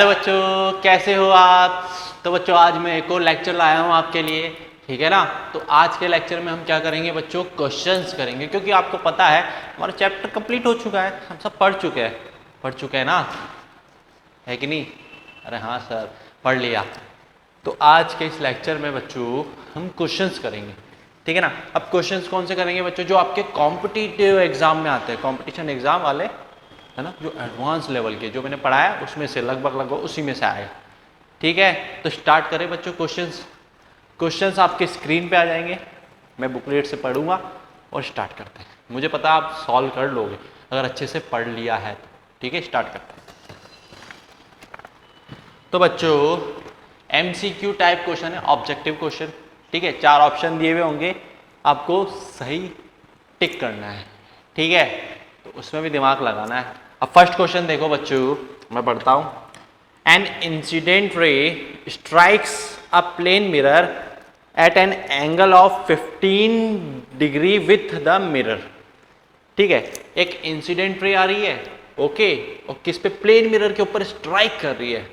Hello बच्चों, कैसे हो आप। तो बच्चों आज मैं एक और लेक्चर लाया हूँ आपके लिए, ठीक है ना। तो आज के लेक्चर में हम क्या करेंगे बच्चों, क्वेश्चंस करेंगे, क्योंकि आपको पता है हमारा चैप्टर कंप्लीट हो चुका है, हम सब पढ़ चुके हैं ना, है कि नहीं। अरे हाँ सर, पढ़ लिया। तो आज के इस लेक्चर में बच्चों हम क्वेश्चंस करेंगे, ठीक है ना। अब क्वेश्चंस कौन से करेंगे बच्चों, जो आपके कॉम्पिटिटिव एग्जाम में आते हैं, कॉम्पिटिशन एग्जाम वाले, है ना, जो एडवांस लेवल के जो मैंने पढ़ाया उसमें से लगभग उसी में से आएगा, ठीक है। तो स्टार्ट करें बच्चों क्वेश्चंस आपके स्क्रीन पे आ जाएंगे, मैं बुकलेट से पढ़ूंगा और स्टार्ट करते हैं। मुझे पता है आप सॉल्व कर लोगे अगर अच्छे से पढ़ लिया है तो, ठीक है। स्टार्ट करते हैं। तो बच्चों MCQ टाइप क्वेश्चन है, ऑब्जेक्टिव क्वेश्चन, ठीक है। 4 ऑप्शन दिए हुए होंगे, आपको सही टिक करना है, ठीक है। तो उसमें भी दिमाग लगाना है। अब फर्स्ट क्वेश्चन देखो बच्चों, मैं पढ़ता हूं। An incident ray strikes a plane mirror at an angle of 15 degree with the mirror, ठीक है। एक इंसिडेंट रे आ रही है, ओके, और किस पे, प्लेन मिरर के ऊपर स्ट्राइक कर रही है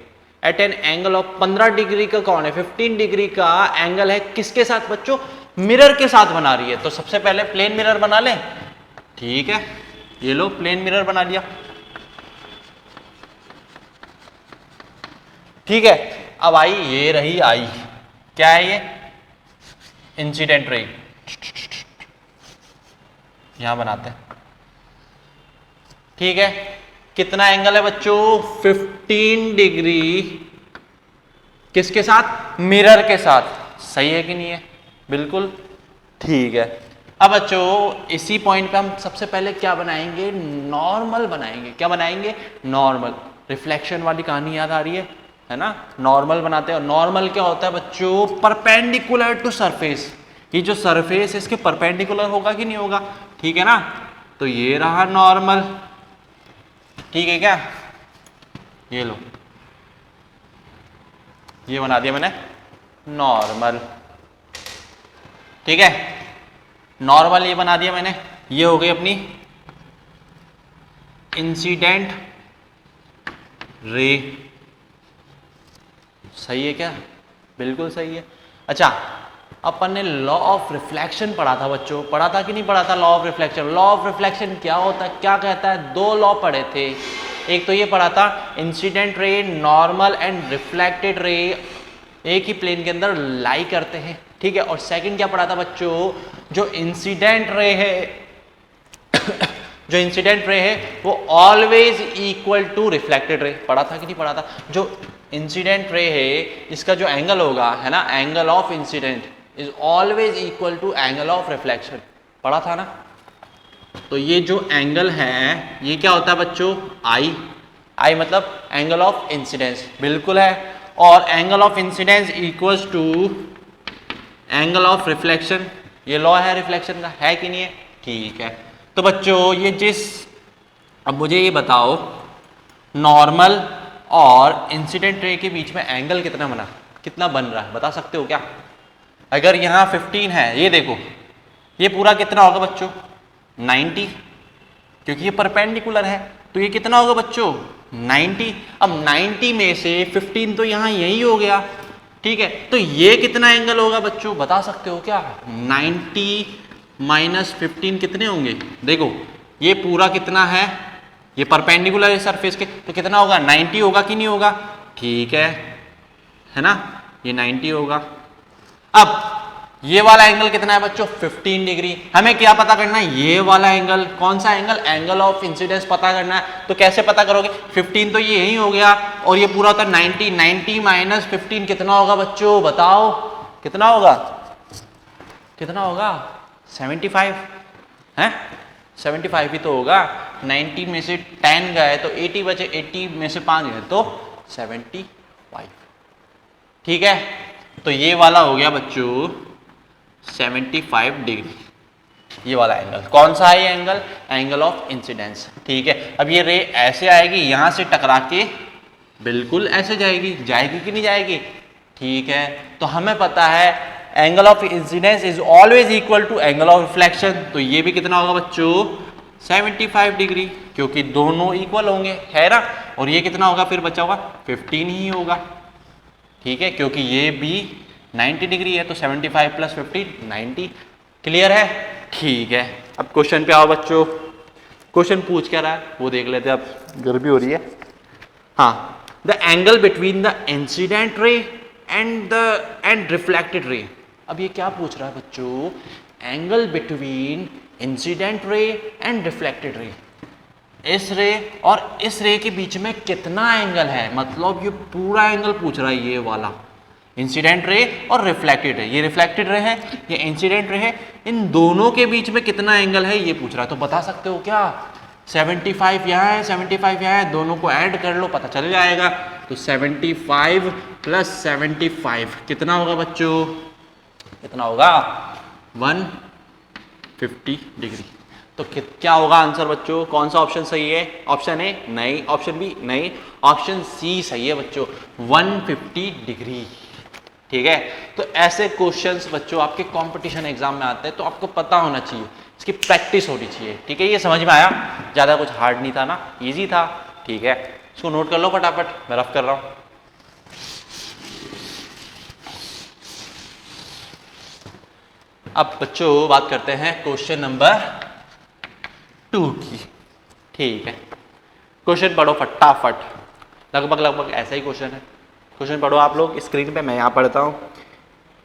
at an angle of 15 degree का कौन है, 15 डिग्री का एंगल है किसके साथ बच्चों, मिरर के साथ बना रही है। तो सबसे पहले प्लेन मिरर बना लें, ठीक है। ये लो प्लेन मिरर बना लिया, ठीक है। अब आई, ये रही आई, क्या है ये, इंसिडेंट रे, यहां बनाते हैं, ठीक है। कितना एंगल है बच्चों, 15 डिग्री, किसके साथ, मिरर के साथ। सही है कि नहीं है, बिल्कुल ठीक है। अब बच्चों इसी पॉइंट पे हम सबसे पहले क्या बनाएंगे, नॉर्मल बनाएंगे। क्या बनाएंगे, नॉर्मल। रिफ्लेक्शन वाली कहानी याद आ रही है ना। नॉर्मल बनाते हैं, और नॉर्मल क्या होता है बच्चों, परपेंडिकुलर टू सरफेस। ये जो सरफेस है इसके परपेंडिकुलर होगा कि नहीं होगा, ठीक है ना। तो ये रहा नॉर्मल, ठीक है क्या। ये लो, ये बना दिया मैंने नॉर्मल, ठीक है। नॉर्मल ये बना दिया मैंने, ये हो गई अपनी इंसिडेंट रे। सही है क्या, बिल्कुल सही है। अच्छा, अपन ने लॉ ऑफ रिफ्लेक्शन पढ़ा था बच्चों, पढ़ा था कि नहीं पढ़ा था, law of reflection. Law of reflection क्या होता है, क्या कहता है, 2 लॉ पढ़े थे। एक तो ये पढ़ा था incident ray, normal and reflected ray एक ही प्लेन के अंदर लाई करते हैं, ठीक है। और सेकंड क्या पढ़ा था बच्चों, जो इंसिडेंट रे है जो इंसिडेंट रे है वो always equal to reflected ray, पढ़ा था कि नहीं पढ़ा था। जो इंसिडेंट रे है इसका जो एंगल होगा, है ना, angle of incident is always equal to angle of reflection, पढ़ा था ना। तो ये जो एंगल है ये क्या होता है बच्चों, आई मतलब एंगल ऑफ इंसिडेंस, बिल्कुल है। और angle of incidence equals to angle of reflection, ये लॉ है रिफ्लेक्शन का, है कि नहीं है, ठीक है। तो बच्चों ये अब मुझे ये बताओ, नॉर्मल और इंसिडेंट रे के बीच में एंगल कितना बन रहा है, बता सकते हो क्या। अगर यहाँ 15 है, ये देखो, ये पूरा कितना होगा बच्चों, 90, क्योंकि ये परपेंडिकुलर है। तो ये कितना होगा बच्चों, 90। अब 90 में से 15 तो यहाँ यही हो गया, ठीक है। तो ये कितना एंगल होगा बच्चों, बता सकते हो क्या, 90 माइनस 15 कितने होंगे, देखो ये पूरा कितना है, ये परपेंडिकुलर है सरफेस के, तो कितना होगा, 90 होगा कि नहीं होगा, ठीक है ना, ये 90 होगा। अब ये वाला एंगल कितना है बच्चों, 15 डिग्री। हमें क्या पता करना है, ये वाला एंगल, कौन सा एंगल, एंगल ऑफ इंसिडेंस पता करना है। तो कैसे पता करोगे, 15 तो ये यही हो गया, और ये पूरा होता है 90, 90 माइनस 15 कितना होगा बच्चों, बताओ कितना होगा, 75 है, 75 ही तो होगा। 90 में से 10 गए तो 80 बचे, 80 में से 5 गए तो 75, ठीक है। तो ये वाला हो गया बच्चों 75 डिग्री, ये वाला एंगल कौन सा है, ये एंगल ऑफ इंसिडेंस, ठीक है। अब ये रे ऐसे आएगी, यहां से टकरा के बिल्कुल ऐसे जाएगी कि नहीं जाएगी, ठीक है। तो हमें पता है angle of incidence is always equal to angle of reflection. तो ये भी कितना होगा बच्चों, 75 डिग्री, क्योंकि दोनों इक्वल होंगे, है ना। और ये कितना होगा फिर बचा होगा 15 ही होगा, ठीक है, क्योंकि ये भी 90 डिग्री है, तो 75 प्लस 50 90। क्लियर है? ठीक है, अब क्वेश्चन पे आओ बच्चों। क्वेश्चन पूछ क्या रहा है वो देख लेते हैं, अब गर्मी हो रही है। हाँ, the angle between the incident ray and reflected ray. अब ये क्या पूछ रहा है बच्चों? Angle between incident ray and reflected ray. इस रे और इस रे के बीच में कितना एंगल है, मतलब ये पूरा एंगल पूछ रहा है, ये वाला इंसिडेंट रे और रिफ्लेक्टेड रे। ये रिफ्लेक्टेड रे है, ये इंसिडेंट रे है, इन दोनों के बीच में कितना एंगल है ये पूछ रहा है। तो बता सकते हो क्या? 75 यहाँ है, 75 यहाँ है, दोनों को ऐड कर लो पता चल जाएगा। तो 75 प्लस 75 कितना होगा बच्चों? कितना होगा? 150 डिग्री। तो क्या होगा आंसर बच्चों? कौन सा ऑप्शन सही है? ऑप्शन ए नहीं, ऑप्शन बी नहीं, ऑप्शन सी सही है बच्चों, 150 डिग्री। ठीक है, तो ऐसे क्वेश्चंस बच्चों आपके कंपटीशन एग्जाम में आते हैं, तो आपको पता होना चाहिए, इसकी प्रैक्टिस होनी चाहिए। ठीक है, ये समझ में आया? ज़्यादा कुछ हार्ड नहीं था ना, इजी था। ठीक है, इसको नोट कर लो फटाफट, मैं रफ कर रहा हूँ। अब बच्चों बात करते हैं क्वेश्चन नंबर 2 की। ठीक है, क्वेश्चन पढ़ो फटाफट, लगभग ऐसा ही क्वेश्चन है। क्वेश्चन पढ़ो आप लोग स्क्रीन पे, मैं यहां पढ़ता हूं।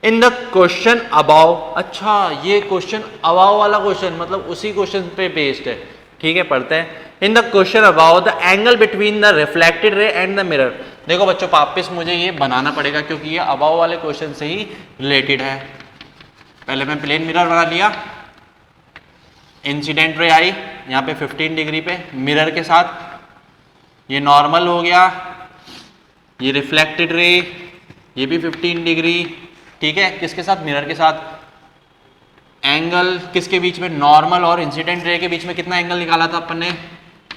इन द क्वेश्चन अबाउ, अच्छा ये क्वेश्चन अबाउ वाला क्वेश्चन मतलब उसी क्वेश्चन पे बेस्ड है। ठीक है, पढ़ते हैं। In the question about the angle between the reflected ray and the mirror. देखो बच्चों वापस मुझे ये बनाना पड़ेगा क्योंकि ये अबाउ वाले क्वेश्चन से ही रिलेटेड है। पहले मैं प्लेन मिरर बना लिया, इंसिडेंट रे आई यहाँ पे 15 डिग्री पे मिरर के साथ, ये नॉर्मल हो गया, ये रिफ्लेक्टेड रे ये भी 15 डिग्री। ठीक है, किसके साथ? मिरर के साथ। एंगल किसके बीच में? नॉर्मल और इंसिडेंट रे के बीच में कितना एंगल निकाला था अपन ने?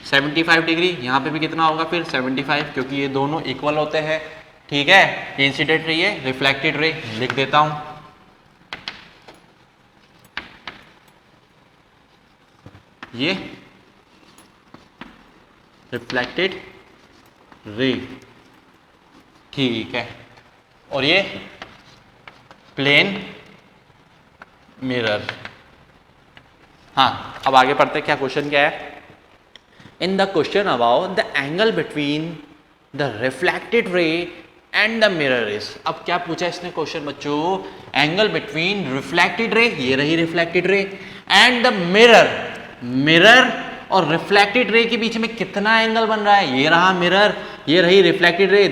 75 डिग्री। यहाँ पे भी कितना होगा फिर? 75, क्योंकि ये दोनों इक्वल होते हैं। ठीक है, ये इंसिडेंट रे है, रिफ्लेक्टेड रे लिख देता हूं। ये रिफ्लेक्टेड रे, ठीक है, और ये प्लेन मिरर। हाँ, अब आगे पढ़ते हैं, क्या क्वेश्चन क्या है। In the question about the angle between the reflected ray and the mirror is. अब क्या पूछा इसने क्वेश्चन बच्चों? एंगल बिटवीन रिफ्लेक्टेड रे, ये रही reflected ray, and the mirror, mirror और रिफ्लेक्टेड रे के बीच में कितना एंगल बन रहा है? ये रहा मिरर, ये रही रिफ्लेक्टेड रे।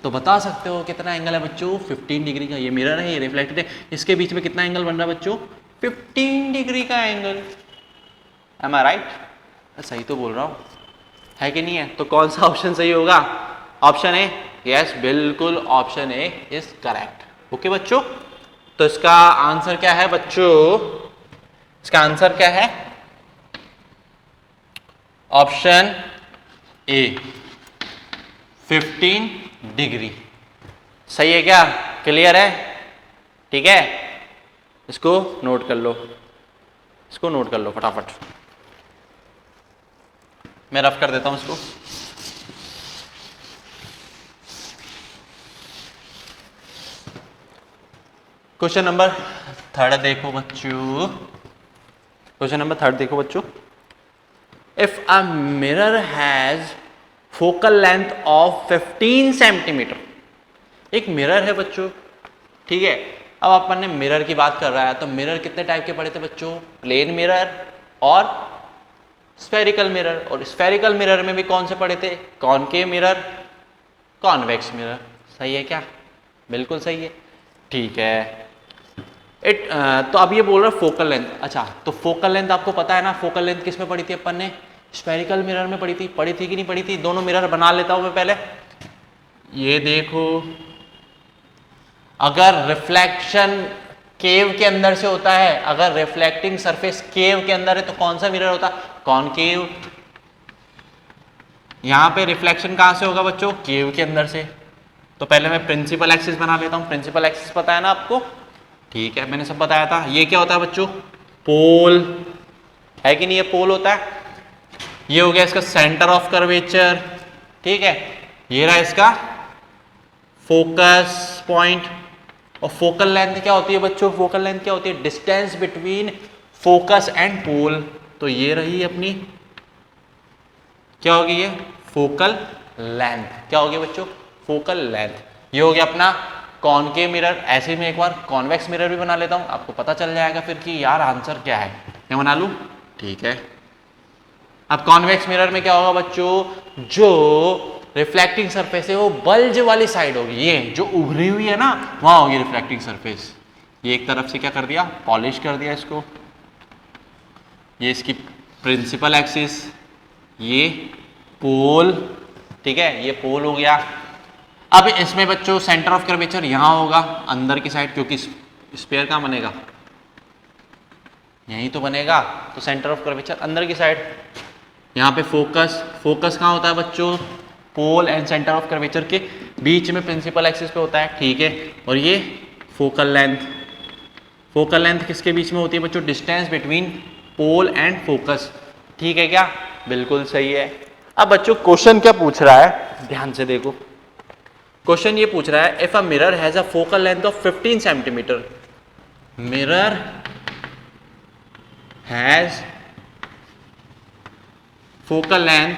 तो बता सकते हो कितना एंगल है बच्चों? 15 डिग्री का। ये मिरर है, ये रिफ्लेक्टेड है, इसके बीच में कितना एंगल बन रहा है बच्चों? 15 डिग्री का एंगल। एम आई राइट? सही तो बोल रहा हूं, है कि नहीं है? तो कौन सा ऑप्शन सही होगा? Option A. यस, बिल्कुल option A is correct. Okay बच्चों, तो इसका आंसर क्या है बच्चों? इसका आंसर क्या है? ऑप्शन ए 15 डिग्री सही है क्या? क्लियर है? ठीक है, इसको नोट कर लो, इसको नोट कर लो फटाफट, मैं रफ कर देता हूं इसको। क्वेश्चन नंबर 3 देखो बच्चों, क्वेश्चन नंबर 3 देखो बच्चों। If a mirror has focal length of 15 centimetre, एक मिरर है बच्चों, ठीक है। अब अपन ने मिरर की बात कर रहा है, तो मिरर कितने टाइप के पढ़े थे बच्चों? प्लेन मिरर और स्फेरिकल मिरर। और स्फेरिकल मिरर में भी कौन से पढ़े थे? Concave mirror, convex mirror. सही है क्या? बिल्कुल सही है, ठीक है। तो अब ये बोल रहा है फोकल लेंथ। अच्छा, तो फोकल लेंथ आपको पता है ना, फोकल लेंथ किस में पढ़ी थी अपन ने? स्फेरिकल मिरर में पढ़ी थी कि नहीं पढ़ी थी? दोनों मिरर बना लेता हूं मैं पहले। ये देखो, अगर रिफ्लेक्शन केव के अंदर से होता है, अगर रिफ्लेक्टिंग सरफेस केव के अंदर है, तो कौन सा मिरर होता? कॉनकेव। यहां पे रिफ्लेक्शन कहां से होगा बच्चों? केव के अंदर से। तो पहले मैं प्रिंसिपल एक्सिस बना लेता हूं। प्रिंसिपल एक्सिस पता है ना आपको? ठीक है, मैंने सब बताया था। ये क्या होता है बच्चों? पोल, है कि नहीं? ये पोल होता है। ये हो गया इसका सेंटर ऑफ कर्वेचर, ठीक है, ये रहा इसका फोकस पॉइंट। और फोकल लेंथ क्या होती है बच्चों? फोकल लेंथ क्या होती है? Distance between focus and pole. तो ये रही अपनी क्या होगी? ये फोकल लेंथ। क्या होगी बच्चों? Focal length. ये हो गया अपना कॉनकेव मिरर। ऐसे ही मैं एक बार कॉन्वेक्स मिरर भी बना लेता हूं, आपको पता चल जाएगा फिर कि यार आंसर क्या है। क्या बना लूं? ठीक है। अब कॉन्वेक्स मिरर में क्या होगा बच्चों? जो रिफ्लेक्टिंग सरफेस है वो बल्ज वाली साइड होगी। ये जो उभरी हुई है ना, वहां होगी रिफ्लेक्टिंग सरफेस। ये एक तरफ से क्या कर दिया? पॉलिश कर दिया इसको। ये इसकी प्रिंसिपल एक्सिस, ये पोल, ठीक है, ये पोल हो गया। अब इसमें बच्चों सेंटर ऑफ कर्वेचर यहां होगा अंदर की साइड, क्योंकि स्फीयर कहां बनेगा? यहीं तो बनेगा। तो सेंटर ऑफ कर्वेचर अंदर की साइड। यहां पे फोकस कहां होता है बच्चों? Pole and centre of curvature के बीच में प्रिंसिपल एक्सिस पे होता है, ठीक है। और ये फोकल लेंथ। फोकल लेंथ किसके बीच में होती है बच्चों? Distance between pole and focus, ठीक है क्या? बिल्कुल सही है। अब बच्चों क्वेश्चन क्या पूछ रहा है, ध्यान से देखो। क्वेश्चन ये पूछ रहा है, if a mirror has a focal length of 15 centimetre, mirror has focal length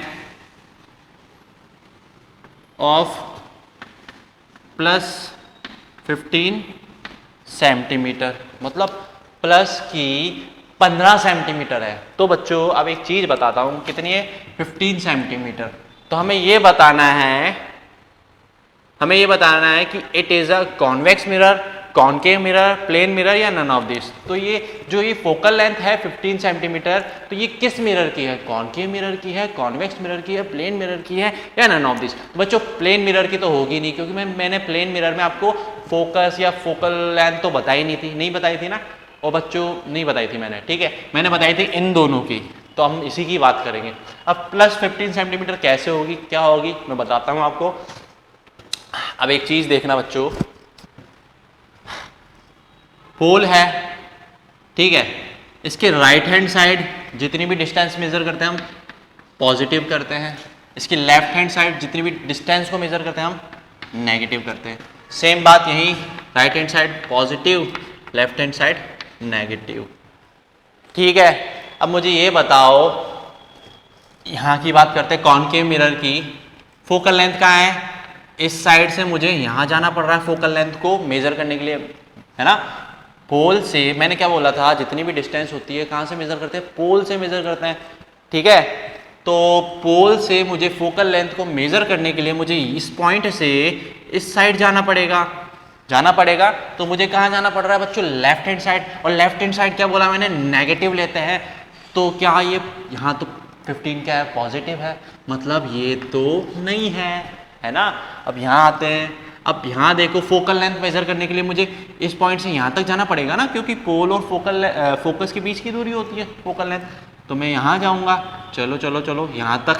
of plus 15 centimetre, मतलब प्लस की 15 सेंटीमीटर है। तो बच्चों अब एक चीज बताता हूं, कितनी है? 15 सेंटीमीटर। तो हमें ये बताना है कि it is a convex mirror, concave mirror, plane mirror या नन ऑफ दिस। तो ये जो ये फोकल लेंथ है 15 सेंटीमीटर, तो ये किस मिरर की है? कॉनकेव मिरर की है, कॉन्वेक्स मिरर की है, प्लेन मिरर की है या नन ऑफ दिस। तो बच्चों प्लेन मिरर की तो होगी नहीं, क्योंकि मैंने प्लेन मिरर में आपको फोकस या फोकल लेंथ तो बताई नहीं बताई थी ना। और बच्चों नहीं बताई थी मैंने, ठीक है, मैंने बताई थी इन दोनों की। तो हम इसी की बात करेंगे। अब प्लस 15 सेंटीमीटर कैसे होगी, क्या होगी, मैं बताता हूं आपको। अब एक चीज देखना बच्चों, पोल है, ठीक है, इसके राइट हैंड साइड जितनी भी डिस्टेंस मेजर करते हैं हम पॉजिटिव करते हैं, इसकी लेफ्ट हैंड साइड जितनी भी डिस्टेंस को मेजर करते हैं हम नेगेटिव करते हैं। सेम बात यहीं, right hand side positive, left hand side negative, ठीक है। अब मुझे ये बताओ, यहां की बात करते हैं कॉनकेव मिरर की, फोकल लेंथ कहाँ है? इस साइड से मुझे यहां जाना पड़ रहा है फोकल लेंथ को मेजर करने के लिए, है ना। पोल से मैंने क्या बोला था, जितनी भी डिस्टेंस होती है कहां से मेजर करते हैं? पोल से मेजर करते हैं, ठीक है। तो पोल से मुझे फोकल लेंथ को मेजर करने के लिए मुझे इस पॉइंट से इस साइड जाना पड़ेगा। तो मुझे कहां जाना पड़ रहा है बच्चों? Left hand side. और लेफ्ट हैंड साइड क्या बोला मैंने? नेगेटिव लेते हैं। तो क्या ये यहां तो 15 क्या है? पॉजिटिव है, मतलब ये तो नहीं है ना। अब यहां आते हैं, अब यहाँ देखो फोकल लेंथ मेजर करने के लिए मुझे इस पॉइंट से यहाँ तक जाना पड़ेगा ना, क्योंकि पोल और फोकस के बीच की दूरी होती है फोकल लेंथ। तो मैं यहाँ जाऊँगा, चलो यहाँ तक।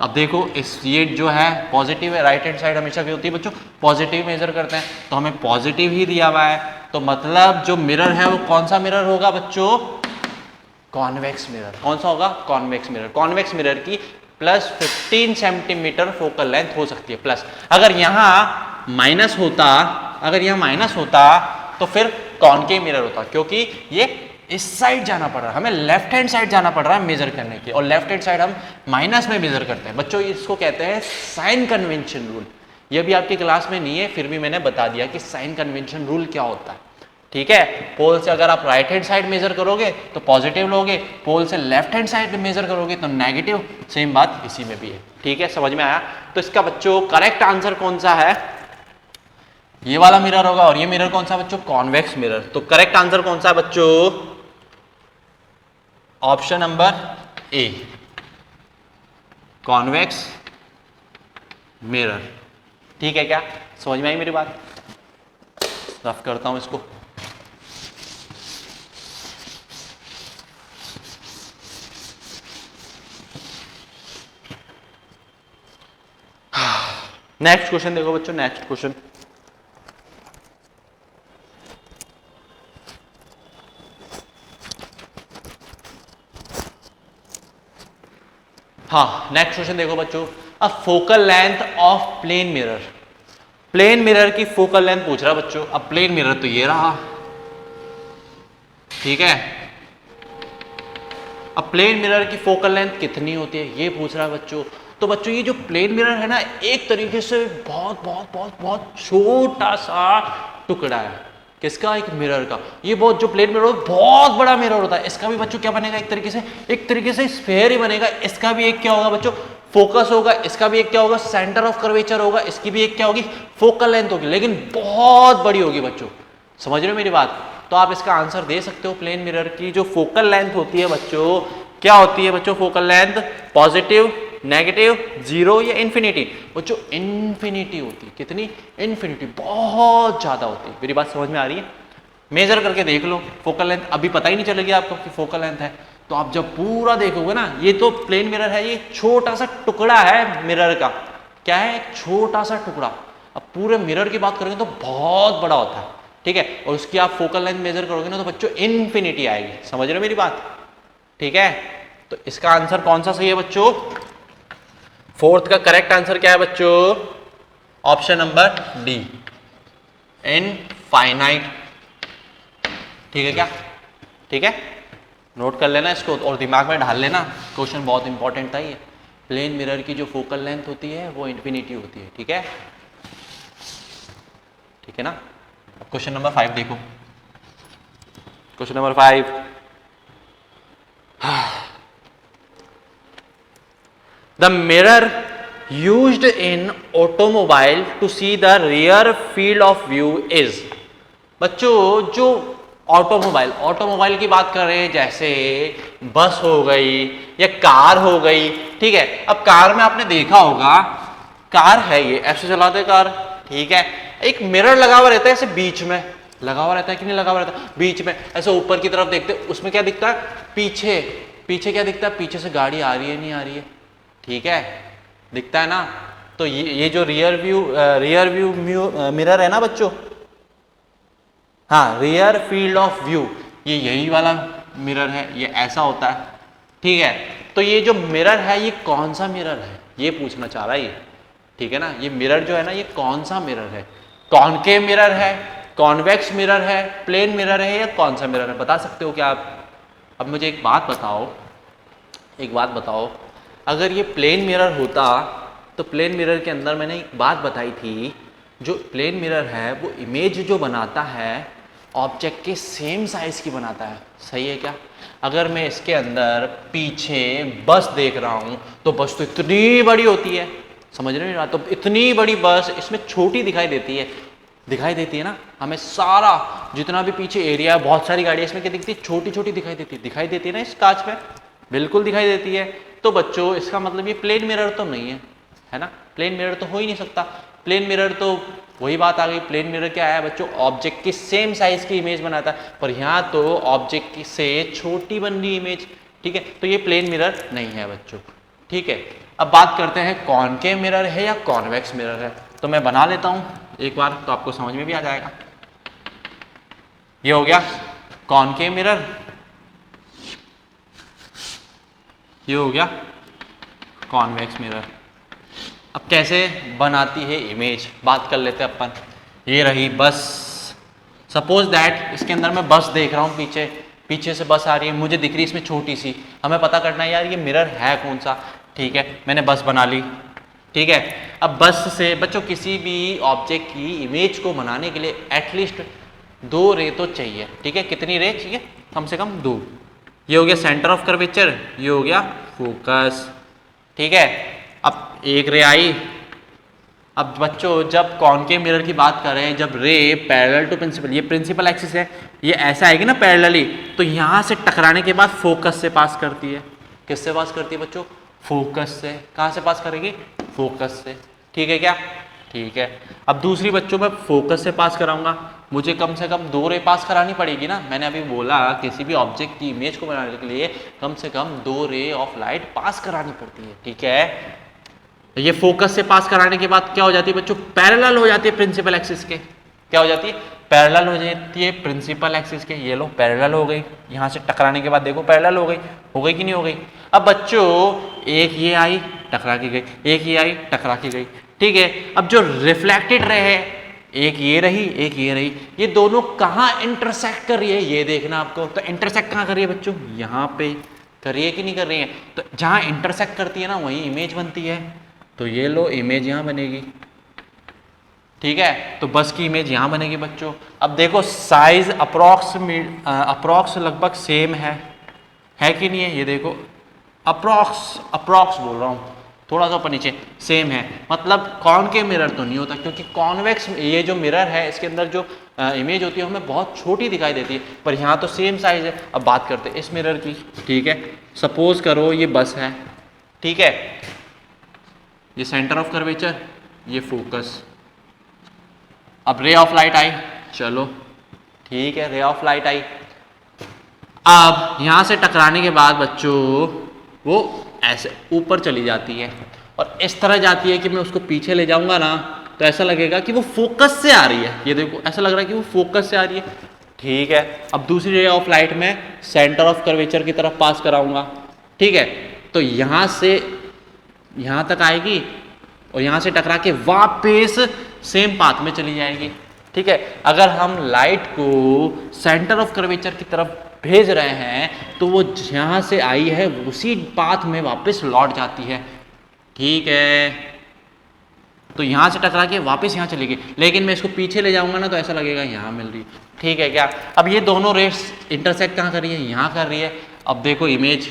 अब देखो ये जो है पॉजिटिव है, राइट हैंड साइड हमेशा क्या होती है बच्चों? पॉजिटिव मेजर करते हैं, तो हमें पॉजिटिव ही दिया हुआ है। तो मतलब जो मिरर है वो कौन सा मिरर होगा बच्चों? Convex mirror. कौन सा होगा? Convex mirror. कॉन्वेक्स मिरर की प्लस 15 सेंटीमीटर फोकल लेंथ हो सकती है प्लस। अगर यहाँ माइनस होता तो फिर कॉनकेव मिरर होता, क्योंकि ये इस साइड जाना पड़ रहा है, हमें लेफ्ट हैंड साइड जाना पड़ रहा है मेजर करने के, और लेफ्ट हैंड साइड हम माइनस में मेजर करते हैं। बच्चों इसको कहते हैं साइन कन्वेंशन रूल। ये भी आपकी क्लास में नहीं है, फिर भी मैंने बता दिया कि साइन कन्वेंशन रूल क्या होता है, ठीक है। पोल से अगर आप राइट हैंड साइड मेजर करोगे तो पॉजिटिव लोगे, पोल से लेफ्ट हैंड साइड मेजर करोगे तो नेगेटिव। सेम बात इसी में भी है, ठीक है, समझ में आया। तो इसका बच्चों करेक्ट आंसर कौन सा है? ये वाला मिरर होगा। और ये मिरर कौन सा बच्चों? Convex mirror. तो करेक्ट आंसर कौन सा है बच्चों? Option number A, convex mirror, ठीक है क्या? समझ में आई मेरी बात? रफ करता हूं इसको। नेक्स्ट क्वेश्चन देखो बच्चों, नेक्स्ट क्वेश्चन। हाँ, नेक्स्ट क्वेश्चन देखो बच्चों। अब focal length of plane mirror, plane mirror की फोकल लेंथ पूछ रहा बच्चों। अब प्लेन मिरर तो ये रहा, ठीक है। अब प्लेन मिरर की फोकल लेंथ कितनी होती है ये पूछ रहा है बच्चों। तो बच्चों ये जो प्लेन मिरर है ना, एक तरीके से बहुत बहुत बहुत बहुत छोटा सा टुकड़ा है। किसका? एक मिरर का। ये बहुत जो प्लेन मिरर बहुत बड़ा मिरर होता है। इसका भी बच्चों क्या बनेगा? एक तरीके से स्फेयर ही बनेगा। इसका भी एक क्या होगा बच्चों? फोकस होगा। इसका भी एक क्या होगा? सेंटर ऑफ कर्वेचर होगा। इसकी भी एक क्या होगी? फोकल लेंथ होगी, लेकिन बहुत बड़ी होगी बच्चों। समझ रहे हो मेरी बात? तो आप इसका आंसर दे सकते हो। प्लेन मिरर की जो फोकल लेंथ होती है बच्चों, क्या होती है बच्चों? Focal length positive, negative, zero या इन्फिनिटी? बच्चों इन्फिनिटी होती है। कितनी? इन्फिनिटी, बहुत ज्यादा होती है। मेरी बात समझ में आ रही है? मेजर करके देख लो फोकल लेंथ, अभी पता ही नहीं चलेगी आपको कि फोकल लेंथ है। तो आप जब पूरा देखोगे ना, ये तो प्लेन मिरर है, ये छोटा सा टुकड़ा है मिरर का। क्या है? एक छोटा सा टुकड़ा। अब पूरे मिरर की बात करेंगे तो बहुत बड़ा होता है, ठीक है। और उसकी आप फोकल लेंथ मेजर करोगे ना तो बच्चों इन्फिनिटी आएगी। समझ रहे हो मेरी बात? ठीक है। तो इसका आंसर कौन सा सही है बच्चों? फोर्थ का करेक्ट आंसर क्या है बच्चों? Option number D, infinite. ठीक है क्या? ठीक है, नोट कर लेना इसको और दिमाग में ढाल लेना। क्वेश्चन बहुत इंपॉर्टेंट था ये। प्लेन मिरर की जो फोकल लेंथ होती है वो इन्फिनिटी होती है, ठीक है। ठीक है ना। अब क्वेश्चन नंबर 5 देखो। Question number 5, the mirror used in automobile to see the rear field of view is। बच्चों जो ऑटोमोबाइल की बात कर रहे हैं, जैसे बस हो गई या कार हो गई, ठीक है। अब कार में आपने देखा होगा, कार है ये, ऐसे चलाते कार, ठीक है। एक मिरर लगा हुआ रहता है ऐसे बीच में, लगा हुआ रहता है कि नहीं लगा हुआ रहता है? बीच में ऐसे ऊपर की तरफ देखते, उसमें क्या दिखता है? पीछे, पीछे क्या दिखता है? पीछे से गाड़ी आ रही है नहीं आ रही है, ठीक है, दिखता है ना। तो ये जो रियर व्यू मिरर है ना बच्चों, हाँ, रियर फील्ड ऑफ व्यू, ये यही वाला मिरर है, ये ऐसा होता है, ठीक है। तो ये जो मिरर है ये कौन सा मिरर है ये पूछना चाह रहा है ये, ठीक है ना। ये मिरर जो है ना ये कौन सा मिरर है? कॉनकेव मिरर है, कॉन्वेक्स मिरर है, प्लेन मिरर है, या कौन सा मिरर है? बता सकते हो क्या आप? अब मुझे एक बात बताओ, अगर ये प्लेन मिरर होता तो प्लेन मिरर के अंदर मैंने एक बात बताई थी, जो प्लेन मिरर है वो इमेज जो बनाता है ऑब्जेक्ट के सेम साइज की बनाता है, सही है क्या? अगर मैं इसके अंदर पीछे बस देख रहा हूं तो बस तो इतनी बड़ी होती है, समझ रहे हो? तो इतनी बड़ी बस इसमें छोटी दिखाई देती है ना। हमें सारा जितना भी पीछे एरिया है, बहुत सारी गाड़ियां इसमें क्या दिखती है? छोटी छोटी दिखाई देती है ना इस कांच में, बिल्कुल दिखाई देती है। तो बच्चों इसका मतलब ये प्लेन मिरर तो नहीं है ना। प्लेन मिरर तो हो ही नहीं सकता। प्लेन मिरर तो वही बात आ गई, प्लेन मिरर क्या है बच्चों? ऑब्जेक्ट की सेम साइज की इमेज बनाता है, पर यहाँ तो ऑब्जेक्ट की से छोटी बन रही इमेज, ठीक है। तो ये प्लेन मिरर नहीं है बच्चों, ठीक है। अब बात करते हैं कॉनकेव मिरर है या कॉन्वेक्स मिरर है। तो मैं बना लेता हूँ एक बार, तो आपको समझ में भी आ जाएगा। ये हो गया कॉनकेव मिरर, ये हो गया कॉन्वेक्स मिरर। अब कैसे बनाती है इमेज, बात कर लेते हैं अपन। ये रही बस, सपोज दैट इसके अंदर मैं बस देख रहा हूँ, पीछे से बस आ रही है, मुझे दिख रही है इसमें छोटी सी। हमें पता करना है यार ये मिरर है कौन सा, ठीक है। मैंने बस बना ली, ठीक है। अब बस से बच्चों किसी भी ऑब्जेक्ट की इमेज को बनाने के लिए एटलीस्ट 2 रे तो चाहिए, ठीक है। कितनी रे चाहिए? कम से कम 2। ये हो गया सेंटर ऑफ कर्वेचर, ये हो गया फोकस, ठीक है। अब एक रे आई। अब बच्चों जब कॉनकेव मिरर की बात कर रहे हैं, जब रे पैरेलल टू प्रिंसिपल, ये प्रिंसिपल एक्सिस है, ये ऐसा आएगी ना पैरेलली, तो यहाँ से टकराने के बाद फोकस से पास करती है। किससे पास करती है बच्चों? फोकस से। कहाँ से पास करेगी? फोकस से, ठीक है क्या? ठीक है। अब दूसरी बच्चों मैं फोकस से पास कराऊंगा, मुझे कम से कम 2 रे पास करानी पड़ेगी ना। मैंने अभी बोला किसी भी ऑब्जेक्ट की इमेज को बनाने के लिए कम से कम 2 रे ऑफ लाइट पास करानी पड़ती है, ठीक है। ये फोकस से पास कराने के बाद क्या हो जाती है बच्चों? पैरेलल हो जाती है प्रिंसिपल एक्सिस के। क्या हो जाती है? पैरेलल हो जाती है प्रिंसिपल एक्सिस के। ये लो पैरेलल हो गई, यहाँ से टकराने के बाद देखो पैरेलल हो गई कि नहीं हो गई? अब बच्चों एक ये आई, टकरा के गई, एक ये आई टकरा के गई। ठीक है, अब जो रिफ्लेक्टेड रे है, एक ये रही एक ये रही, ये दोनों कहाँ इंटरसेक्ट कर रही है ये देखना आपको। तो इंटरसेक्ट कहाँ कर रही है बच्चों, यहाँ पे कर रही है कि नहीं कर रही है। तो जहाँ इंटरसेक्ट करती है ना वहीं इमेज बनती है। तो ये लो इमेज यहाँ बनेगी। ठीक है, तो बस की इमेज यहाँ बनेगी बच्चों। अब देखो साइज अप्रॉक्स लगभग सेम है कि नहीं है, ये देखो अप्रॉक्स बोल रहा हूँ, थोड़ा सा ऊपर नीचे सेम है। मतलब कॉनकेव मिरर तो नहीं होता, क्योंकि कॉन्वेक्स ये जो मिरर है इसके अंदर जो इमेज होती है हमें बहुत छोटी दिखाई देती है, पर यहाँ तो सेम साइज है। अब बात करते हैं इस मिरर की। ठीक है, सपोज करो ये बस है। ठीक है, ये सेंटर ऑफ कर्वेचर, ये फोकस। अब रे ऑफ लाइट आई, चलो ठीक है, रे ऑफ लाइट आई। अब यहां से टकराने के बाद बच्चों वो ऐसे ऊपर चली जाती है और इस तरह जाती है कि मैं उसको पीछे ले जाऊंगा ना तो ऐसा लगेगा कि वो फोकस से आ रही है। ये देखो ऐसा लग रहा है कि वो फोकस से आ रही है। ठीक है, अब दूसरी रे ऑफ लाइट में सेंटर ऑफ कर्वेचर की तरफ पास कराऊंगा। ठीक है, तो यहां से यहां तक आएगी और यहां से टकरा के वापस सेम पाथ में चली जाएगी। ठीक है, अगर हम लाइट को सेंटर ऑफ कर्वेचर की तरफ भेज रहे हैं तो वो जहां से आई है उसी पाथ में वापस लौट जाती है। ठीक है, तो यहां से टकरा के वापस यहां चली गई, लेकिन मैं इसको पीछे ले जाऊंगा ना तो ऐसा लगेगा यहां मिल रही। ठीक है क्या, अब ये दोनों रेस इंटरसेक्ट कहां कर रही है, यहां कर रही है। अब देखो इमेज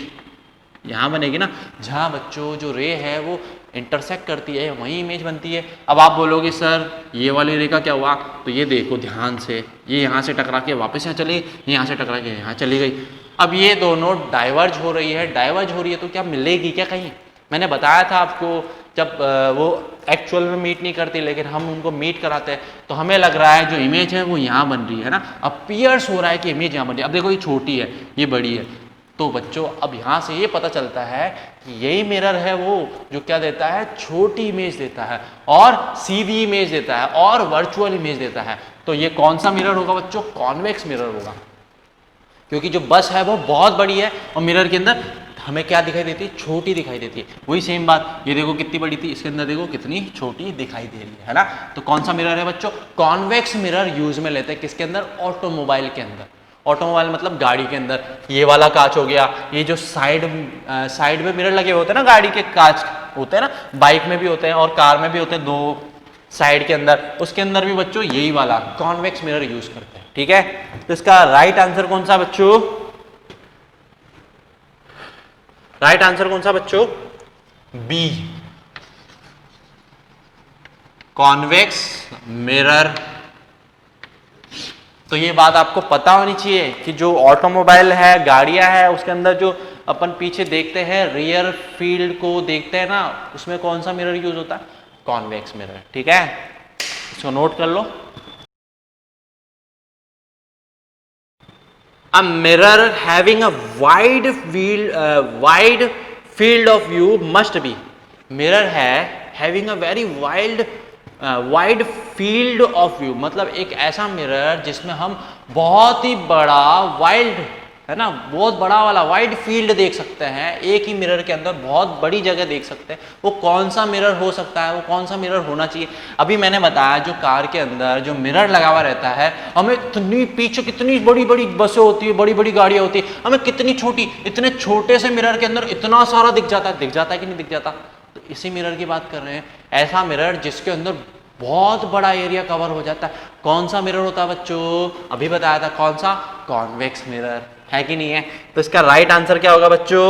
यहां बनेगी ना, जहां बच्चों जो रे है वो इंटरसेक्ट करती है वहीं इमेज बनती है। अब आप बोलोगे सर ये वाली रे का क्या हुआ, तो ये देखो ध्यान से, ये यहाँ से टकरा के वापस यहाँ चली, ये यहाँ से टकरा के यहाँ चली गई। अब ये दोनों डाइवर्ज हो रही है, डाइवर्ज हो रही है तो क्या मिलेगी क्या कहीं। मैंने बताया था आपको जब वो एक्चुअल में मीट नहीं करती लेकिन हम उनको मीट कराते हैं तो हमें लग रहा है जो इमेज है वो यहाँ बन रही है ना, अपीयर्स हो रहा है कि इमेज यहाँ बन रही है। अब देखो ये छोटी है ये बड़ी है, तो बच्चों अब यहाँ से ये पता चलता है कि यही मिरर है वो जो क्या देता है, छोटी इमेज देता है और सीधी इमेज देता है और वर्चुअल इमेज देता है। तो ये कौन सा मिरर होगा बच्चों, कॉन्वेक्स मिरर होगा, क्योंकि जो बस है वो बहुत बड़ी है और मिरर के अंदर हमें क्या दिखाई देती है, छोटी दिखाई देती है। वही सेम बात, ये देखो कितनी बड़ी थी, इसके अंदर देखो कितनी छोटी दिखाई दे रही है ना। तो कौन सा मिरर है बच्चों, कॉन्वेक्स मिरर यूज में लेते हैं किसके अंदर, ऑटोमोबाइल के अंदर। ऑटोमोबाइल मतलब गाड़ी के अंदर। ये वाला कांच हो गया, ये जो साइड में मिरर लगे हुए होते हैं ना, गाड़ी के कांच होते हैं ना, बाइक में भी होते हैं और कार में भी होते हैं, दो साइड के अंदर, उसके अंदर भी बच्चों यही वाला कॉन्वेक्स मिरर यूज करते हैं। ठीक है, तो इसका राइट आंसर कौन सा बच्चों, राइट आंसर कौन सा बच्चों, बी, कॉन्वेक्स मिरर। तो ये बात आपको पता होनी चाहिए कि जो ऑटोमोबाइल है, गाड़ियां है, उसके अंदर जो अपन पीछे देखते हैं रियर फील्ड को देखते हैं ना, उसमें कौन सा मिरर यूज होता है, कॉन्वेक्स मिरर। ठीक है, इसको नोट कर लो। A mirror having a wide field of view must be, mirror है having a very wide field of view, मतलब एक ऐसा मिरर जिसमें हम बहुत ही बड़ा वाइल्ड है ना, बहुत बड़ा वाला वाइड फील्ड देख सकते हैं, एक ही मिरर के अंदर बहुत बड़ी जगह देख सकते हैं। वो कौन सा मिरर हो सकता है, वो कौन सा मिरर होना चाहिए। अभी मैंने बताया जो कार के अंदर जो मिरर लगा हुआ रहता है, हमें इतनी पीछे कितनी बड़ी बड़ी बसें होती है, बड़ी बड़ी गाड़ियां होती है, हमें कितनी छोटी, इतने छोटे से मिरर के अंदर इतना सारा दिख जाता है कि नहीं दिख जाता। तो इसी मिरर की बात कर रहे हैं, ऐसा मिरर जिसके अंदर बहुत बड़ा एरिया कवर हो जाता है। कौन सा मिरर होता है बच्चों, अभी बताया था कौन सा, कॉन्वेक्स मिरर, है कि नहीं है। तो इसका राइट आंसर क्या होगा बच्चों,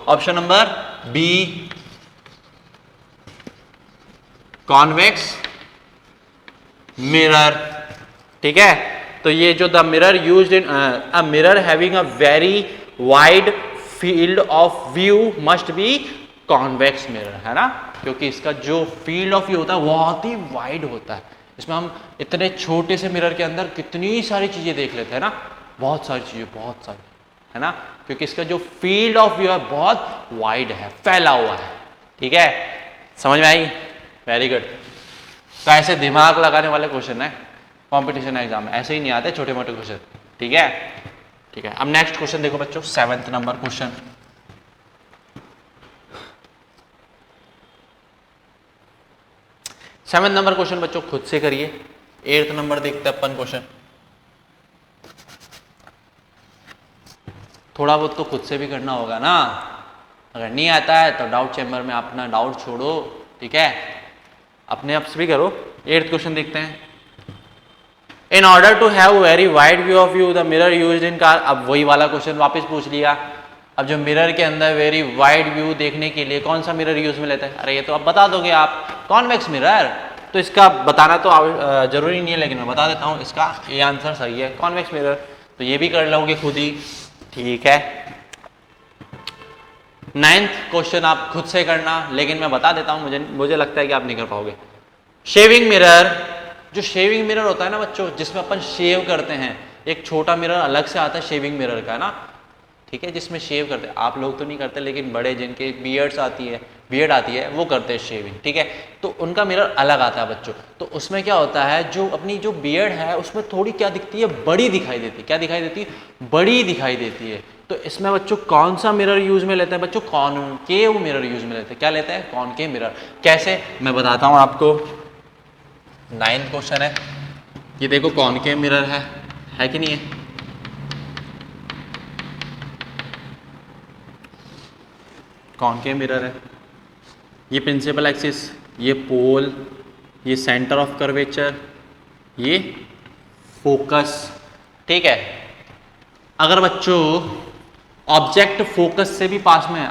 option number B, convex mirror. ठीक है, तो ये जो the mirror used in a mirror having a very wide field of view must be convex mirror, है ना, क्योंकि इसका जो फील्ड ऑफ व्यू होता है बहुत ही वाइड होता है। इसमें हम इतने छोटे से मिरर के अंदर कितनी सारी चीजें देख लेते हैं ना, बहुत सारी चीजें, बहुत सारी, है ना, क्योंकि इसका जो फील्ड ऑफ व्यू है बहुत वाइड है, फैला हुआ है। ठीक है, समझ में आई, वेरी गुड। तो ऐसे दिमाग लगाने वाले क्वेश्चन है कंपटीशन एग्जाम में, ऐसे ही नहीं आते छोटे मोटे क्वेश्चन। ठीक है, ठीक है। अब नेक्स्ट क्वेश्चन देखो बच्चों, 7th number question. 7 number question बच्चों खुद से करिए। 8 नंबर देखते हैं अपन क्वेश्चन। थोड़ा बहुत तो खुद से भी करना होगा ना, अगर नहीं आता है तो डाउट चैम्बर में अपना डाउट छोड़ो, ठीक है, अपने आप से भी करो। 8th क्वेश्चन देखते हैं। In order to have very wide view of you the mirror used in car. अब वही वाला क्वेश्चन वापस पूछ लिया। अब जो मिरर के अंदर वेरी वाइड व्यू देखने के लिए कौन सा मिरर यूज में लेते हैं? अरे ये तो अब बता दोगे आप, कॉन्वेक्स मिरर। तो इसका बताना तो जरूरी नहीं है, लेकिन मैं बता देता हूँ, इसका ये आंसर सही है, कॉन्वेक्स मिरर। तो ये भी कर लोगे खुद ही, ठीक है। 9th क्वेश्चन आप खुद से करना, लेकिन मैं बता देता हूँ, मुझे लगता है कि आप नहीं कर पाओगे। शेविंग मिरर, जो शेविंग मिरर होता है ना बच्चों, जिसमें अपन शेव करते हैं, एक छोटा मिरर अलग से आता है शेविंग मिरर का ना, ठीक है, जिसमें शेव करते हैं। आप लोग तो नहीं करते, लेकिन बड़े जिनके बियर्ड आती है वो करते हैं शेविंग, ठीक है। तो उनका मिरर अलग आता है बच्चों। तो उसमें क्या होता है, जो अपनी जो बियर्ड है उसमें थोड़ी क्या दिखती है, बड़ी दिखाई देती है। क्या दिखाई देती है? बड़ी दिखाई देती है। तो इसमें बच्चों कौन सा मिरर यूज में लेते हैं बच्चों? कॉनकेव मिरर यूज में लेते हैं। क्या लेते हैं? Concave mirror. कैसे, मैं बताता हूँ आपको। 9th क्वेश्चन है, ये देखो कॉनकेव मिरर है कि नहीं है? कॉनकेव मिरर है, ये प्रिंसिपल एक्सिस, ये पोल, ये सेंटर ऑफ कर्वेचर, ये फोकस, ठीक है। अगर बच्चों ऑब्जेक्ट फोकस से भी पास में है,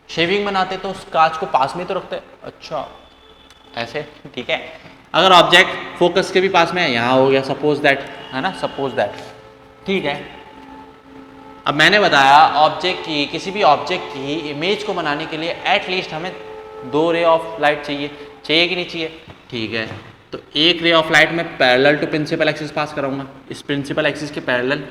शेविंग बनाते तो उस कांच को पास में तो रखते हैं, अच्छा ऐसे, ठीक है। अगर ऑब्जेक्ट फोकस के भी पास में है, यहाँ हो गया सपोज दैट, है ना, सपोज दैट, ठीक है। अब मैंने बताया ऑब्जेक्ट की, किसी भी ऑब्जेक्ट की इमेज को बनाने के लिए एटलीस्ट हमें 2 रे ऑफ लाइट चाहिए कि नहीं चाहिए? ठीक है। तो एक रे ऑफ लाइट में parallel to principal axis pass कराऊंगा, इस प्रिंसिपल एक्सिस के पैरेलल।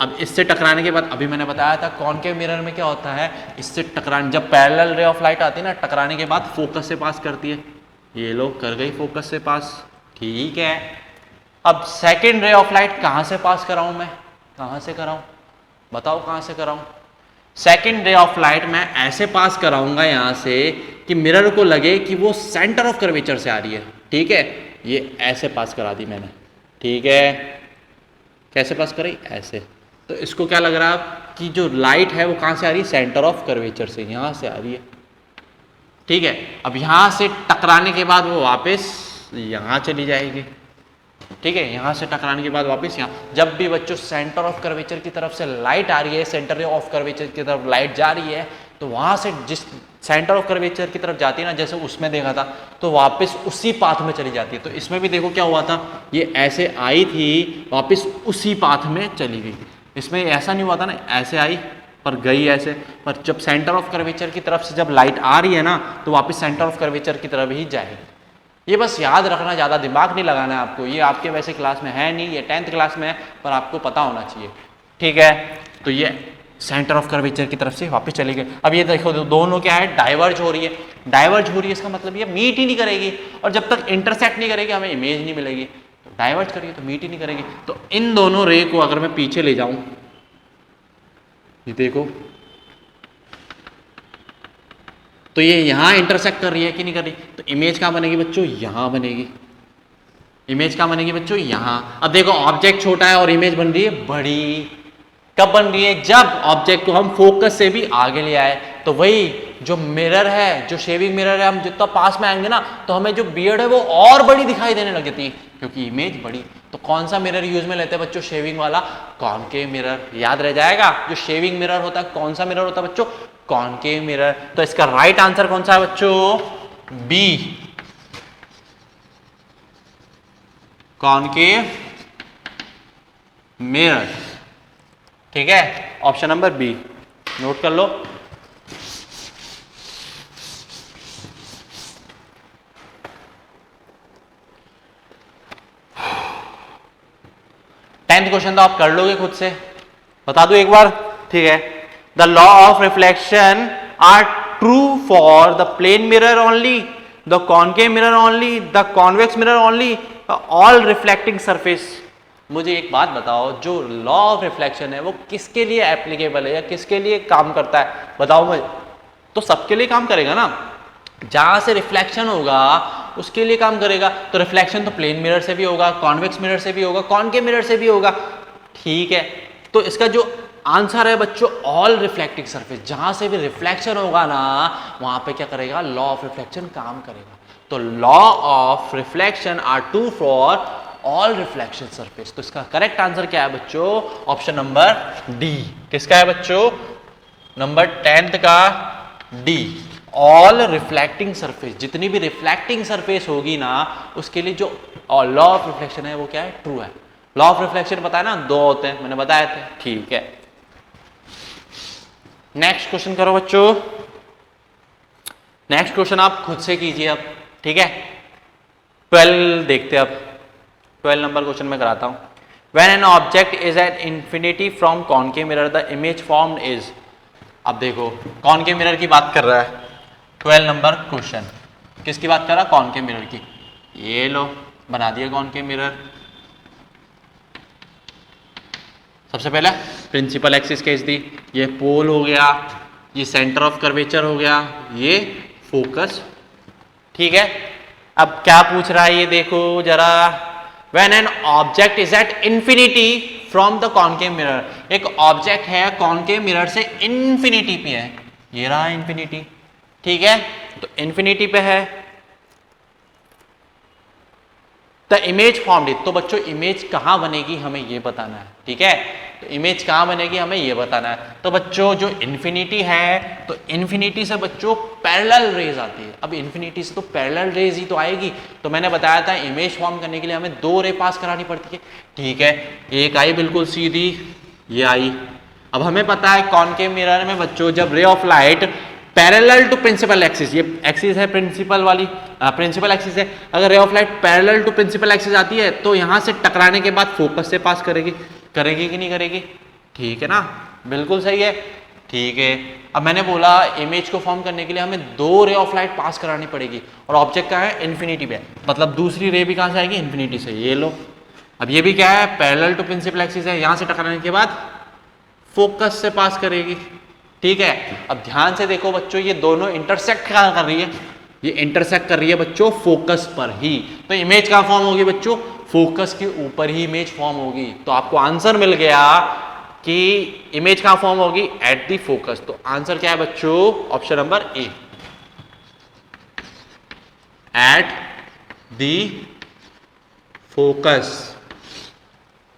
अब इससे टकराने के बाद, अभी मैंने बताया था कॉनकेव मिरर में क्या होता है, इससे टकराने, जब पैरेलल रे ऑफ लाइट आती है ना, टकराने के बाद फोकस से पास करती है। ये लो कर गई फोकस से पास, ठीक है। अब सेकेंड रे ऑफ लाइट कहाँ से पास कराऊं मैं? कहाँ से कराऊं बताओ, कहाँ से कराऊं? सेकेंड रे ऑफ लाइट मैं ऐसे पास कराऊंगा यहाँ से कि मिरर को लगे कि वो सेंटर ऑफ कर्वेचर से आ रही है, ठीक है। ये ऐसे पास करा दी मैंने, ठीक है। कैसे पास करी? ऐसे। तो इसको क्या लग रहा है कि जो लाइट है वो कहाँ से आ रही है? सेंटर ऑफ कर्वेचर से, यहाँ से आ रही है, ठीक है। अब यहाँ से टकराने के बाद वो वापस यहाँ चली जाएगी, ठीक है। यहाँ से टकराने के बाद वापस यहाँ। जब भी बच्चों सेंटर ऑफ कर्वेचर की तरफ से लाइट आ रही है, सेंटर ऑफ कर्वेचर की तरफ लाइट जा रही है, तो वहाँ से जिस सेंटर ऑफ कर्वेचर की तरफ जाती है ना, जैसे उसमें देखा था, तो वापस उसी पाथ में चली जाती है। तो इसमें भी देखो क्या हुआ था, ये ऐसे आई थी, वापस उसी पाथ में चली गई। इसमें ऐसा नहीं हुआ था ना, ऐसे आई पर गई ऐसे, पर जब सेंटर ऑफ कर्वेचर की तरफ से जब लाइट आ रही है ना, तो वापस सेंटर ऑफ कर्वेचर की तरफ ही जाएगी। ये बस याद रखना, ज़्यादा दिमाग नहीं लगाना है आपको। ये आपके वैसे क्लास में है नहीं, ये 10th क्लास में है, पर आपको पता होना चाहिए, ठीक है। तो ये सेंटर ऑफ कर्वेचर की तरफ से वापस चली गई। अब ये देखो दोनों क्या है, डाइवर्ज हो रही है। डाइवर्ज हो रही है इसका मतलब ये मीट ही नहीं करेगी, और जब तक इंटरसेक्ट नहीं करेगी हमें इमेज नहीं मिलेगी। तो डाइवर्ज करेगी तो मीट ही नहीं करेगी। तो इन दोनों रे को अगर मैं पीछे ले जाऊं, ये देखो, तो ये यहाँ इंटरसेक्ट कर रही है कि नहीं कर रही? तो इमेज कहाँ बनेगी बच्चों? यहाँ बनेगी। इमेज कहाँ बनेगी बच्चों? यहाँ। अब देखो ऑब्जेक्ट छोटा है और इमेज बन रही है बड़ी। कब बन रही है? जब ऑब्जेक्ट को हम फोकस से भी आगे ले आए। तो वही जो मिरर है, जो शेविंग मिरर है, हम जितना पास में आएंगे ना, तो हमें जो बियर्ड है वो और बड़ी दिखाई देने लगती है, क्योंकि इमेज बड़ी। तो कौन सा मिरर यूज में लेते हैं बच्चों? शेविंग वाला, कॉनकेव मिरर। याद रह जाएगा, जो शेविंग मिरर होता है कौन सा मिरर होता है बच्चों? Concave mirror. तो इसका राइट आंसर कौन सा है बच्चों? बी, कॉनकेव मिरर, ठीक है। ऑप्शन नंबर बी नोट कर लो। टेंथ क्वेश्चन तो आप कर लोगे खुद से, बता दो एक बार, ठीक है। The law of reflection are true for the plane mirror only, the concave mirror only, the convex mirror only, all reflecting surface. मुझे एक बात बताओ, जो लॉ ऑफ रिफ्लेक्शन है वो किसके लिए एप्लीकेबल है या किसके लिए काम करता है? बताओ मुझे। तो सबके लिए काम करेगा ना, जहां से रिफ्लेक्शन होगा उसके लिए काम करेगा। तो रिफ्लेक्शन तो प्लेन मिरर से भी होगा, कॉन्वेक्स मिरर से भी होगा, कॉनकेव मिरर से भी होगा। ठीक है, तो इसका जो आंसर है बच्चों ऑल रिफ्लेक्टिंग सरफेस, जहां से भी रिफ्लेक्शन होगा ना वहां पे क्या करेगा, लॉ ऑफ रिफ्लेक्शन काम करेगा। तो law of reflection are true for all reflection surface. तो इसका करेक्ट आंसर क्या है बच्चों, ऑप्शन नंबर डी। किसका है बच्चों, नंबर 10th का डी। ऑल रिफ्लेक्टिंग सरफेस, जितनी भी रिफ्लेक्टिंग सरफेस होगी ना उसके लिए जो लॉ ऑफ रिफ्लेक्शन है वो क्या है, ट्रू है। लॉ ऑफ रिफ्लेक्शन पता है ना, दो होते हैं, मैंने बताया थे। ठीक है, नेक्स्ट क्वेश्चन करो बच्चों। नेक्स्ट क्वेश्चन आप खुद से कीजिए अब। ठीक है, 12 देखते हैं अब। 12 नंबर क्वेश्चन में कराता हूं। When an object is at infinity from concave mirror, the image formed is। अब देखो कॉनकेव मिरर की बात कर रहा है 12 नंबर क्वेश्चन। किसकी बात कर रहा है, कॉनकेव मिरर की। ये लो बना दिया कॉनकेव मिरर। सबसे पहले प्रिंसिपल एक्सिस खींच दी, ये पोल हो गया, ये सेंटर ऑफ कर्वेचर हो गया, ये फोकस। ठीक है, अब क्या पूछ रहा है ये देखो जरा। When an object is at infinity from the concave mirror, एक ऑब्जेक्ट है कॉनकेव मिरर से इंफिनिटी पे है, ये रहा इंफिनिटी। ठीक है, तो इंफिनिटी पे है। द इमेज फॉर्म्ड इट, तो बच्चों इमेज कहां बनेगी हमें ये बताना है। ठीक है, तो इमेज कहां बनेगी हमें ये बताना है। तो बच्चों जो इन्फिनिटी है, तो इन्फिनिटी से बच्चों पैरेलल रेज आती है। अब इन्फिनिटी से तो पैरेलल रेज ही तो आएगी। तो मैंने बताया था इमेज फॉर्म करने के लिए हमें 2 रे पास करानी पड़ती है। ठीक है, एक आई बिल्कुल सीधी, ये आई। अब हमें पता है कॉनकेव मिरर में बच्चों जब ray of light parallel to principal axis, ये एक्सिस है प्रिंसिपल वाली, प्रिंसिपल एक्सिस है, अगर ray of light parallel to principal axis आती है तो यहां से टकराने के बाद फोकस से पास करेगी, करेगी कि नहीं करेगी। ठीक है ना, बिल्कुल सही है। ठीक है, अब मैंने बोला इमेज को फॉर्म करने के लिए हमें 2 रे ऑफ लाइट पास करानी पड़ेगी और ऑब्जेक्ट कहाँ है, इन्फिनिटी पे, मतलब दूसरी रे भी कहां से आएगी, इन्फिनिटी से। ये लो, अब ये भी क्या है, पैरेलल टू प्रिंसिपल एक्सिस है, यहां से टकराने के बाद फोकस से पास करेगी। ठीक है, अब ध्यान से देखो बच्चों, ये दोनों इंटरसेक्ट कहां कर रही है, ये इंटरसेक्ट कर रही है बच्चों फोकस पर ही। तो इमेज कहां फॉर्म होगी बच्चों, फोकस के ऊपर ही इमेज फॉर्म होगी। तो आपको आंसर मिल गया कि इमेज कहां फॉर्म होगी, एट द फोकस। तो आंसर क्या है बच्चों, option number A, at the focus.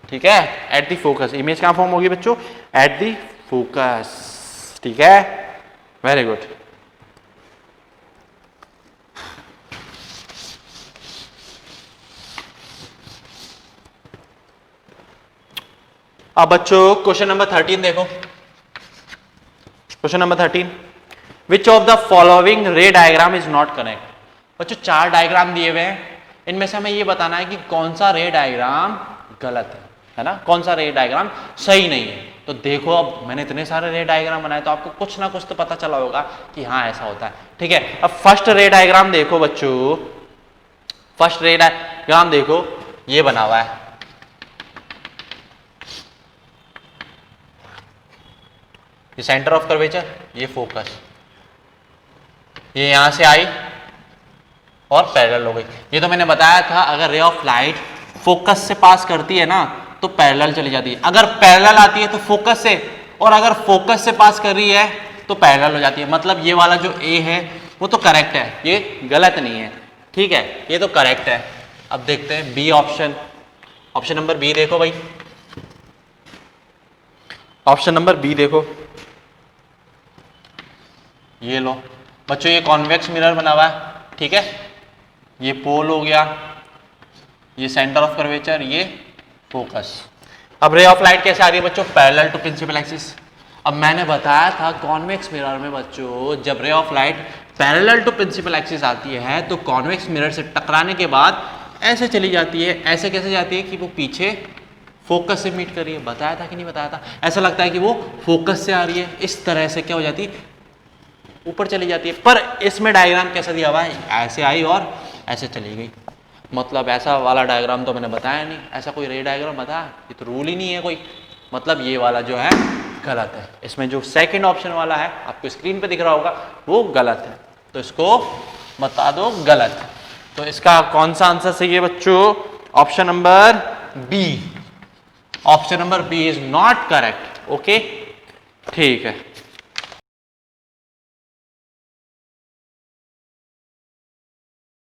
ठीक है, एट द फोकस, इमेज कहां फॉर्म होगी बच्चों, एट द फोकस। ठीक है, वेरी गुड। अब बच्चों क्वेश्चन नंबर 13 देखो। Question number 13, which of the following रे डायग्राम इज नॉट करेक्ट। बच्चों 4 डायग्राम दिए हुए हैं, इनमें से हमें ये बताना है कि कौन सा रे डायग्राम गलत है ना, कौन सा रे डायग्राम सही नहीं है। तो देखो अब मैंने इतने सारे रे डायग्राम बनाए तो आपको कुछ ना कुछ तो पता चला होगा कि हाँ ऐसा होता है। ठीक है, अब फर्स्ट रे डायग्राम देखो बच्चों, फर्स्ट रे डायग्राम देखो, ये बना हुआ है, ये सेंटर ऑफ कर्वेचर, ये फोकस, ये यहां से आई और पैरेलल हो गई। ये तो मैंने बताया था अगर रे ऑफ लाइट फोकस से पास करती है ना तो पैरेलल चली जाती है, अगर पैरेलल आती है तो फोकस से, और अगर फोकस से पास कर रही है तो पैरेलल हो जाती है। मतलब ये वाला जो ए है वो तो करेक्ट है, ये गलत नहीं है। ठीक है, ये तो करेक्ट है। अब देखते हैं B option, option number B देखो भाई, ऑप्शन नंबर बी देखो, ये लो बच्चों, ये कॉन्वेक्स मिरर बना हुआ है। ठीक है, ये पोल हो गया, ये सेंटर ऑफ कर्वेचर, ये फोकस। अब रे ऑफ लाइट कैसे आ रही है बच्चों, पैरेलल टू प्रिंसिपल एक्सिस। अब मैंने बताया था कॉन्वेक्स मिरर में बच्चों जब ray of light parallel to principal axis आती है तो कॉन्वेक्स मिरर से टकराने के बाद ऐसे चली जाती है। ऐसे कैसे जाती है कि वो पीछे फोकस से मीट कर रही है, बताया था कि नहीं बताया था। ऐसा लगता है कि वो फोकस से आ रही है, इस तरह से क्या हो जाती है, ऊपर चली जाती है। पर इसमें डायग्राम कैसा दिया हुआ है, ऐसे आई और ऐसे चली गई। मतलब ऐसा वाला डायग्राम तो मैंने बताया नहीं, ऐसा कोई रे डायग्राम बताया, ये तो रूल ही नहीं है कोई। मतलब ये वाला जो है गलत है, इसमें जो सेकंड ऑप्शन वाला है आपको स्क्रीन पे दिख रहा होगा वो गलत है। तो इसको बता दो गलत। तो इसका कौन सा आंसर सही है बच्चों? Option number B. Option number B is not correct. Okay, ठीक है।